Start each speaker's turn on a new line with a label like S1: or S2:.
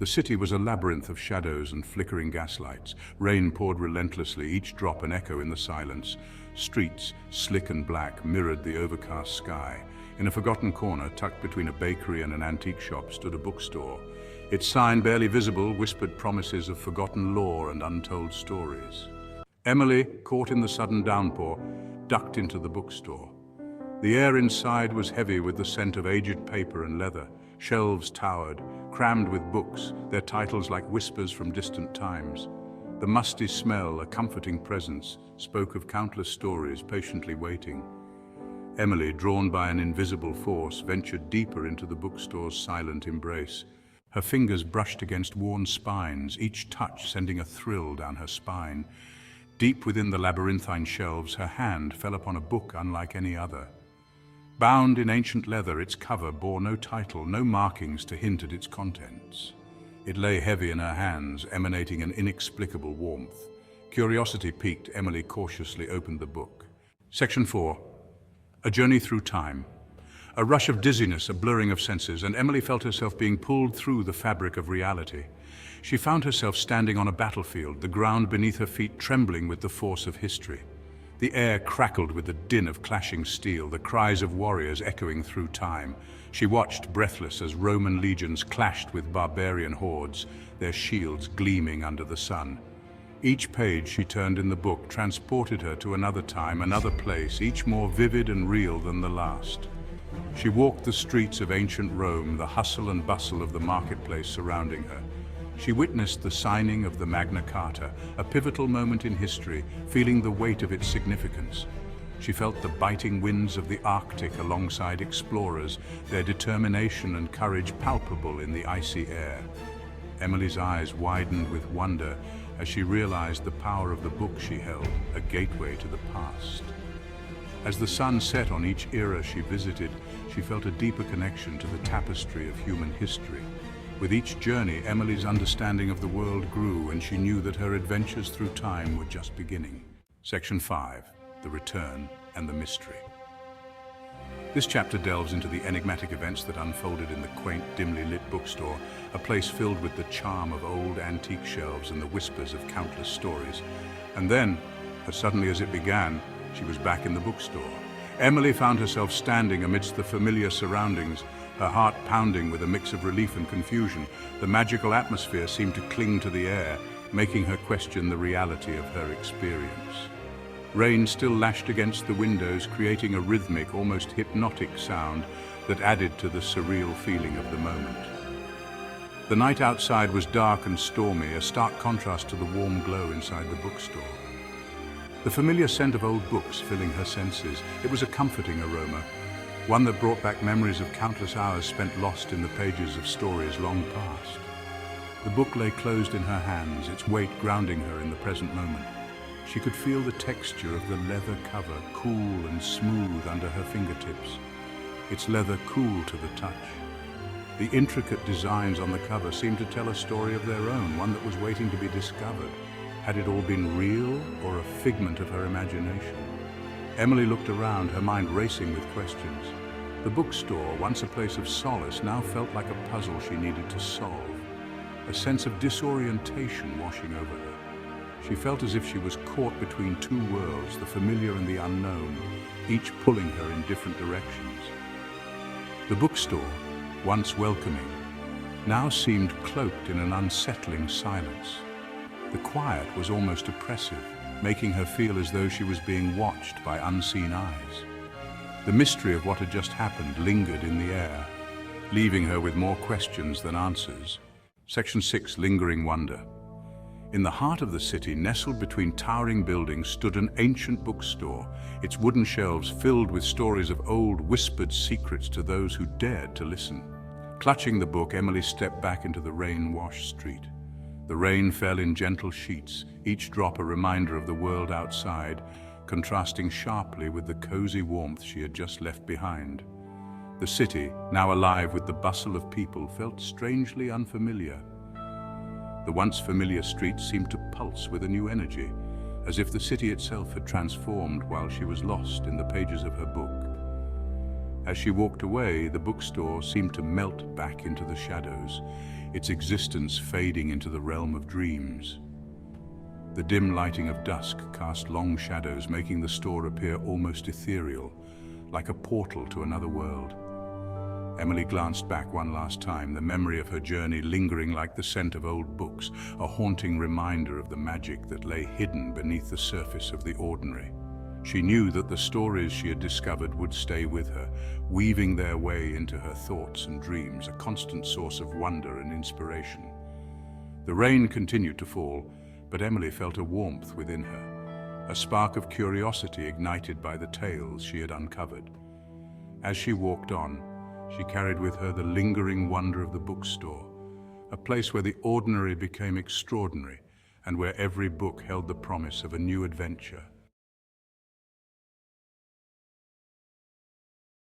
S1: The city was a labyrinth of shadows and flickering gaslights. Rain poured relentlessly, each drop an echo in the silence. Streets, slick and black, mirrored the overcast sky. In a forgotten corner, tucked between a bakery and an antique shop, stood a bookstore. Its sign, barely visible, whispered promises of forgotten lore and untold stories. Emily, caught in the sudden downpour, ducked into the bookstore. The air inside was heavy with the scent of aged paper and leather. Shelves towered, crammed with books, their titles like whispers from distant times. The musty smell, a comforting presence, spoke of countless stories patiently waiting. Emily, drawn by an invisible force, ventured deeper into the bookstore's silent embrace. Her fingers brushed against worn spines, each touch sending a thrill down her spine. Deep within the labyrinthine shelves, her hand fell upon a book unlike any other. Bound in ancient leather, its cover bore no title, no markings to hint at its contents. It lay heavy in her hands, emanating an inexplicable warmth. Curiosity piqued, Emily cautiously opened the book. Section 4. A Journey Through Time. A rush of dizziness, a blurring of senses, and Emily felt herself being pulled through the fabric of reality. She found herself standing on a battlefield, the ground beneath her feet trembling with the force of history. The air crackled with the din of clashing steel, the cries of warriors echoing through time. She watched, breathless, as Roman legions clashed with barbarian hordes, their shields gleaming under the sun. Each page she turned in the book transported her to another time, another place, each more vivid and real than the last. She walked the streets of ancient Rome, the hustle and bustle of the marketplace surrounding her. She witnessed the signing of the Magna Carta, a pivotal moment in history, feeling the weight of its significance. She felt the biting winds of the Arctic alongside explorers, their determination and courage palpable in the icy air. Emily's eyes widened with wonder as she realized the power of the book she held, a gateway to the past. As the sun set on each era she visited, she felt a deeper connection to the tapestry of human history. With each journey, Emily's understanding of the world grew, and she knew that her adventures through time were just beginning. Section 5. The Return and the Mystery. This chapter delves into the enigmatic events that unfolded in the quaint, dimly lit bookstore, a place filled with the charm of old antique shelves and the whispers of countless stories. And then, as suddenly as it began, she was back in the bookstore. Emily found herself standing amidst the familiar surroundings, her heart pounding with a mix of relief and confusion. The magical atmosphere seemed to cling to the air, making her question the reality of her experience. Rain still lashed against the windows, creating a rhythmic, almost hypnotic sound that added to the surreal feeling of the moment. The night outside was dark and stormy, a stark contrast to the warm glow inside the bookstore. The familiar scent of old books filling her senses, it was a comforting aroma, one that brought back memories of countless hours spent lost in the pages of stories long past. The book lay closed in her hands, its weight grounding her in the present moment. She could feel the texture of the leather cover, cool and smooth under her fingertips, its leather cool to the touch. The intricate designs on the cover seemed to tell a story of their own, one that was waiting to be discovered. Had it all been real or a figment of her imagination? Emily looked around, her mind racing with questions. The bookstore, once a place of solace, now felt like a puzzle she needed to solve. A sense of disorientation washing over her. She felt as if she was caught between two worlds, the familiar and the unknown, each pulling her in different directions. The bookstore, once welcoming, now seemed cloaked in an unsettling silence. The quiet was almost oppressive, making her feel as though she was being watched by unseen eyes. The mystery of what had just happened lingered in the air, leaving her with more questions than answers. Section 6. Lingering Wonder. In the heart of the city, nestled between towering buildings, stood an ancient bookstore, its wooden shelves filled with stories of old, whispered secrets to those who dared to listen. Clutching the book, Emily stepped back into the rain-washed street. The rain fell in gentle sheets, each drop a reminder of the world outside, contrasting sharply with the cozy warmth she had just left behind. The city, now alive with the bustle of people, felt strangely unfamiliar. The once familiar streets seemed to pulse with a new energy, as if the city itself had transformed while she was lost in the pages of her book. As she walked away, the bookstore seemed to melt back into the shadows, its existence fading into the realm of dreams. The dim lighting of dusk cast long shadows, making the store appear almost ethereal, like a portal to another world. Emily glanced back one last time, the memory of her journey lingering like the scent of old books, a haunting reminder of the magic that lay hidden beneath the surface of the ordinary. She knew that the stories she had discovered would stay with her, weaving their way into her thoughts and dreams, a constant source of wonder and inspiration. The rain continued to fall, but Emily felt a warmth within her, a spark of curiosity ignited by the tales she had uncovered. As she walked on, she carried with her the lingering wonder of the bookstore, a place where the ordinary became extraordinary and where every book held the promise of a new adventure.